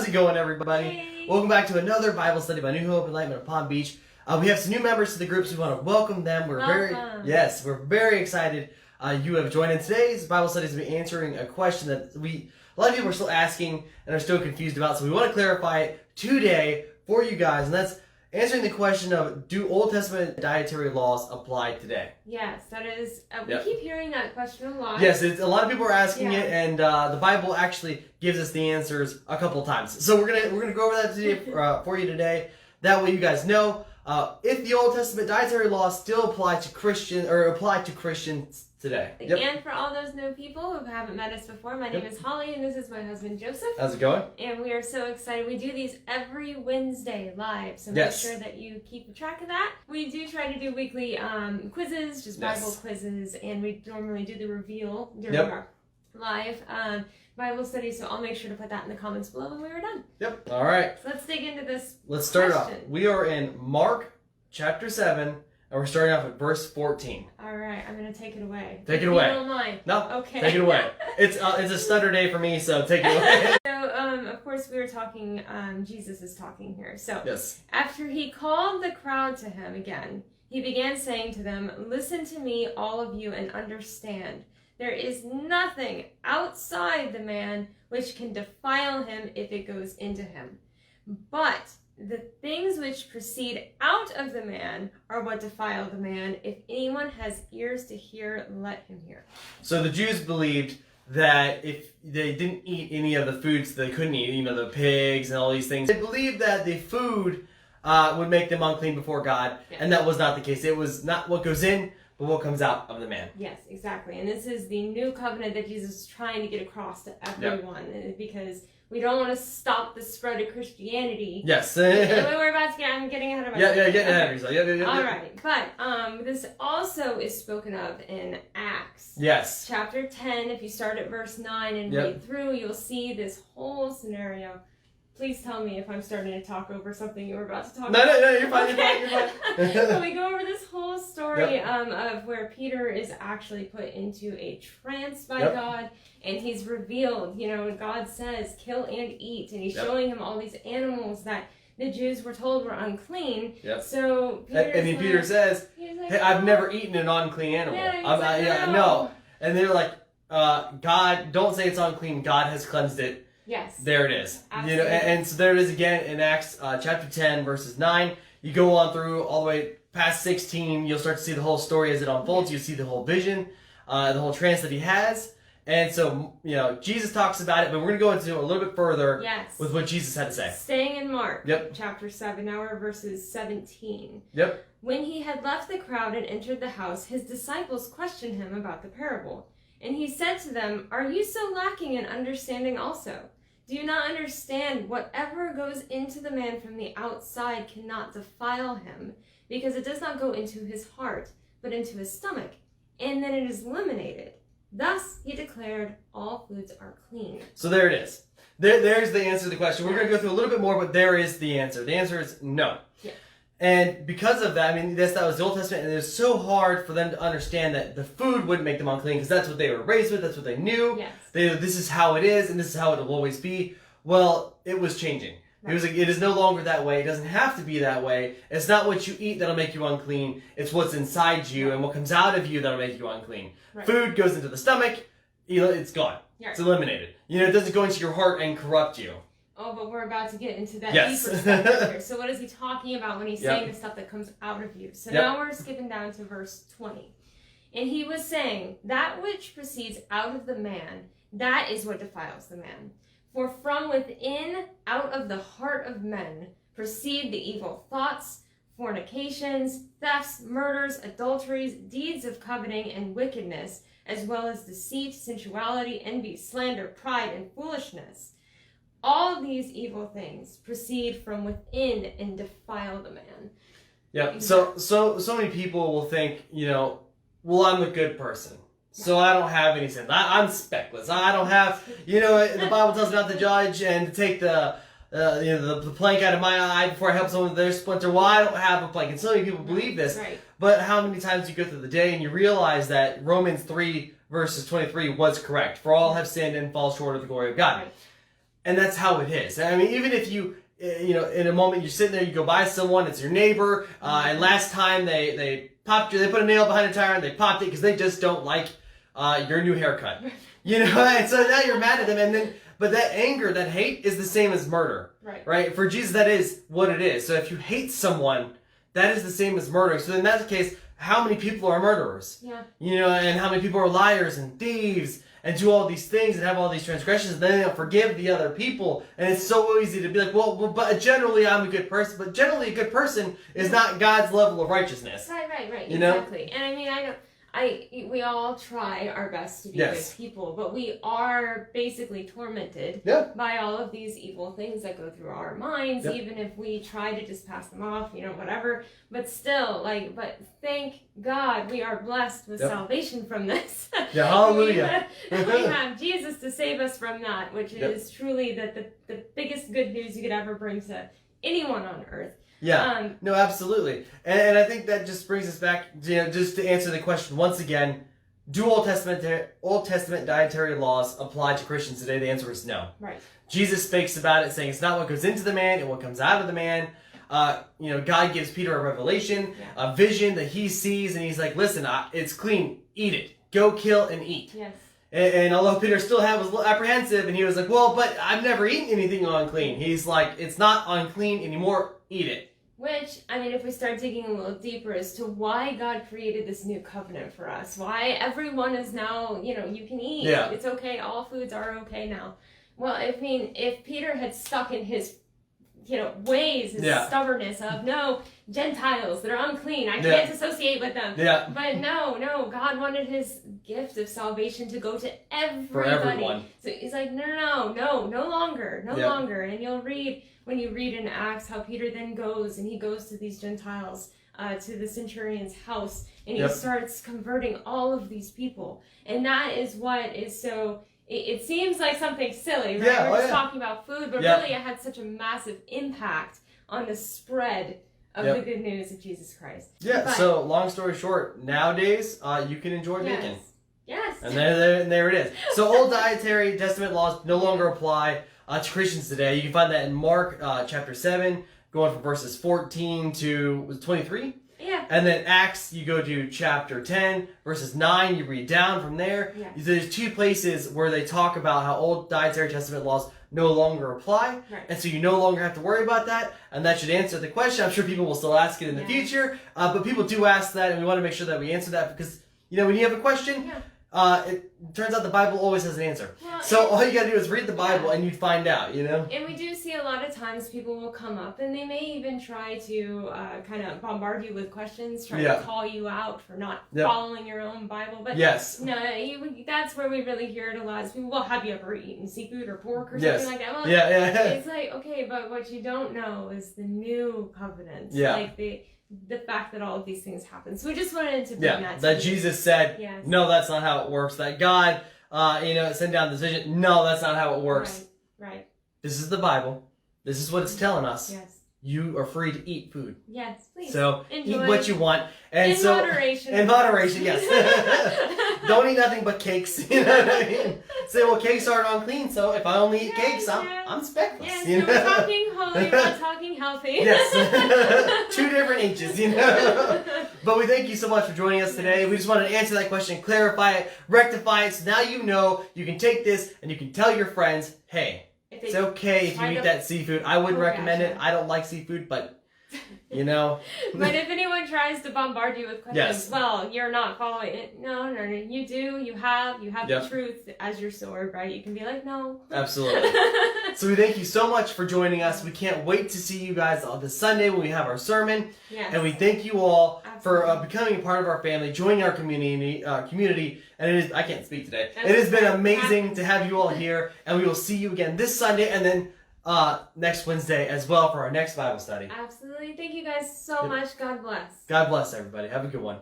How's it going, everybody? Hey. Welcome back to another Bible study by New Hope Enlightenment of Palm Beach. We have some new members to the group, so we want to welcome them. We're very excited you have joined in. Today's Bible study is going to be answering a question that a lot of people are still asking and are still confused about. So we want to clarify it today for you guys, and that's answering the question of, do Old Testament dietary laws apply today? Yes, that is. We keep hearing that question a lot. Yes, a lot of people are asking it, and the Bible actually gives us the answers a couple of times. So we're gonna go over that today for you today. That way, you guys know if the Old Testament dietary laws still apply to Christians today. Yep. And for all those new people who haven't met us before, my name is Holly, and this is my husband Joseph. How's it going? And we are so excited. We do these every Wednesday live, so make sure that you keep track of that. We do try to do weekly quizzes, just Bible quizzes, and we normally do the reveal during our live Bible study, so I'll make sure to put that in the comments below when we are done. Yep. All right. So let's dig into this. Let's start off. We are in Mark chapter 7, and we're starting off at verse 14. All right, I'm going to take it away. Take it away. You don't mind. No. Okay. Take it away. It's a stutter day for me, so take it away. So, of course, we were talking, Jesus is talking here. So, yes. After he called the crowd to him again, he began saying to them, "Listen to me, all of you, and understand. There is nothing outside the man which can defile him if it goes into him. But the things which proceed out of the man are what defile the man. If anyone has ears to hear, let him hear." So the Jews believed that if they didn't eat any of the foods they couldn't eat, the pigs and all these things, they believed that the food would make them unclean before God, and that was not the case. It was not what goes in, but what comes out of the man. Yes, exactly. And this is the new covenant that Jesus is trying to get across to everyone, because we don't want to stop the spread of Christianity. Yes. We're about to get, I'm getting ahead of myself. Getting ahead of yourself. All right. But this also is spoken of in Acts. Yes. Chapter 10, if you start at verse 9 and read through, you'll see this whole scenario. Please tell me if I'm starting to talk over something you were about to talk about. No, you're fine, you're fine. So we go over this whole story of where Peter is actually put into a trance by God, and he's revealed, God says, kill and eat, and he's showing him all these animals that the Jews were told were unclean. So Peter says, "Hey, I've never eaten an unclean animal." No. And they're like, God, don't say it's unclean. God has cleansed it. Yes. There it is. Absolutely. And so there it is again in Acts chapter 10, verses 9. You go on through all the way past 16. You'll start to see the whole story as it unfolds. You see the whole vision, the whole trance that he has. And so, Jesus talks about it, but we're going to go into a little bit further with what Jesus had to say. Staying in Mark chapter 7, now we're verses 17. When he had left the crowd and entered the house, his disciples questioned him about the parable. And he said to them, "Are you so lacking in understanding also? Do you not understand whatever goes into the man from the outside cannot defile him, because it does not go into his heart, but into his stomach, and then it is eliminated. Thus, he declared, all foods are clean." So there it is. There's the answer to the question. We're going to go through a little bit more, but there is the answer. The answer is no. Yeah. And because of that, that was the Old Testament, and it was so hard for them to understand that the food wouldn't make them unclean, because that's what they were raised with, that's what they knew. Yes. This is how it is, and this is how it will always be. Well, it was changing. Right. It is no longer that way. It doesn't have to be that way. It's not what you eat that'll make you unclean. It's what's inside you and what comes out of you that'll make you unclean. Right. Food goes into the stomach, it's gone. Right. It's eliminated. It doesn't go into your heart and corrupt you. Oh, but we're about to get into that deeper stuff right here. So what is he talking about when he's saying the stuff that comes out of you? So now we're skipping down to verse 20. And he was saying, "That which proceeds out of the man, that is what defiles the man. For from within, out of the heart of men, proceed the evil thoughts, fornications, thefts, murders, adulteries, deeds of coveting, and wickedness, as well as deceit, sensuality, envy, slander, pride, and foolishness. All these evil things proceed from within and defile the man." Yeah. So many people will think, well, I'm a good person, so I don't have any sin. I'm speckless. I don't have, the Bible tells me not to judge and to take the plank out of my eye before I help someone with their splinter. Well, I don't have a plank. And so many people believe this. Right. But how many times you go through the day and you realize that Romans 3 verses 23 was correct. For all have sinned and fall short of the glory of God. Right. And that's how it is. I mean, even if you in a moment you're sitting there, you go by someone, it's your neighbor, and last time they put a nail behind a tire and they popped it because they just don't like your new haircut. And so now you're mad at them, but that anger, that hate is the same as murder. Right? For Jesus, that is what it is. So if you hate someone, that is the same as murder. So in that case, how many people are murderers? And how many people are liars and thieves and do all these things and have all these transgressions, and then they don't forgive the other people. And it's so easy to be like, well, but generally I'm a good person. But generally a good person is not God's level of righteousness. Right. Exactly. And I mean, we all try our best to be good people, but we are basically tormented by all of these evil things that go through our minds, even if we try to just pass them off, whatever. But still, but thank God we are blessed with salvation from this. Hallelujah. we have Jesus to save us from that, which is truly the biggest good news you could ever bring to anyone on earth. No, absolutely. And I think that just brings us back, just to answer the question once again, do Old Testament dietary laws apply to Christians today? The answer is no. Right. Jesus speaks about it, saying it's not what goes into the man and what comes out of the man. God gives Peter a revelation, a vision that he sees, and he's like, listen, it's clean, eat it. Go kill and eat. Yes. And although Peter still was a little apprehensive, and he was like, well, but I've never eaten anything unclean. He's like, it's not unclean anymore, eat it. Which, I mean, if we start digging a little deeper as to why God created this new covenant for us, why everyone is now, you can eat. It's okay. All foods are okay now. Well, if Peter had stuck in his, ways, his stubbornness of, no, Gentiles, they're unclean. I can't associate with them. But no, God wanted his gift of salvation to go to everybody. For everyone. So he's like, no longer. And you'll read, when you read in Acts, how Peter then goes to these Gentiles, to the centurion's house, and he starts converting all of these people. And that is what is so, it seems like something silly, right? We're just talking about food, but really it had such a massive impact on the spread of the good news of Jesus Christ. So long story short, nowadays, you can enjoy bacon. Yes. And there it is. So Old Dietary Testament laws no longer apply to Christians today. You can find that in Mark chapter 7, going from verses 14 to 23. And then Acts, you go to chapter 10, verses 9, you read down from there. There's two places where they talk about how Old Dietary Testament laws no longer apply. And so you no longer have to worry about that. And that should answer the question. I'm sure people will still ask it in the future. But people do ask that, and we want to make sure that we answer that because, when you have a question, it turns out the Bible always has an answer. So all you gotta do is read the Bible and you'd find out, And we do see a lot of times people will come up and they may even try to kind of bombard you with questions, trying to call you out for not following your own Bible. But no, that's where we really hear it a lot. Is people, well, have you ever eaten seafood or pork or something like that? Well, it's like, okay, but what you don't know is the new covenant. Like the fact that all of these things happen. So we just wanted to bring that Jesus said, no, that's not how it works. That God, sent down this vision. No, that's not how it works. Right. This is the Bible. This is what it's telling us. Yes. You are free to eat food. Yes, please. So enjoy. Eat what you want. And in moderation. In moderation, yes. Don't eat nothing but cakes. You know what I mean? Say, well, cakes aren't unclean, so if I only eat cakes, I'm speckless. Yes, so we're talking holy, we're not talking healthy. Yes. 2 different H's, But we thank you so much for joining us today. We just wanted to answer that question, clarify it, rectify it, so now you can take this and you can tell your friends, hey, it's okay if you eat that seafood. I wouldn't recommend it. I don't like seafood, but But if anyone tries to bombard you with questions, well, you're not following it. No, you do. You have the truth as your sword, right? You can be like, no. Absolutely. So we thank you so much for joining us. We can't wait to see you guys on this Sunday when we have our sermon. And we thank you all for becoming a part of our family, joining our community. And it is, I can't speak today. It has been amazing to have you all here. And we will see you again this Sunday and then next Wednesday as well for our next Bible study. Absolutely. Thank you guys so much. God bless. God bless everybody. Have a good one.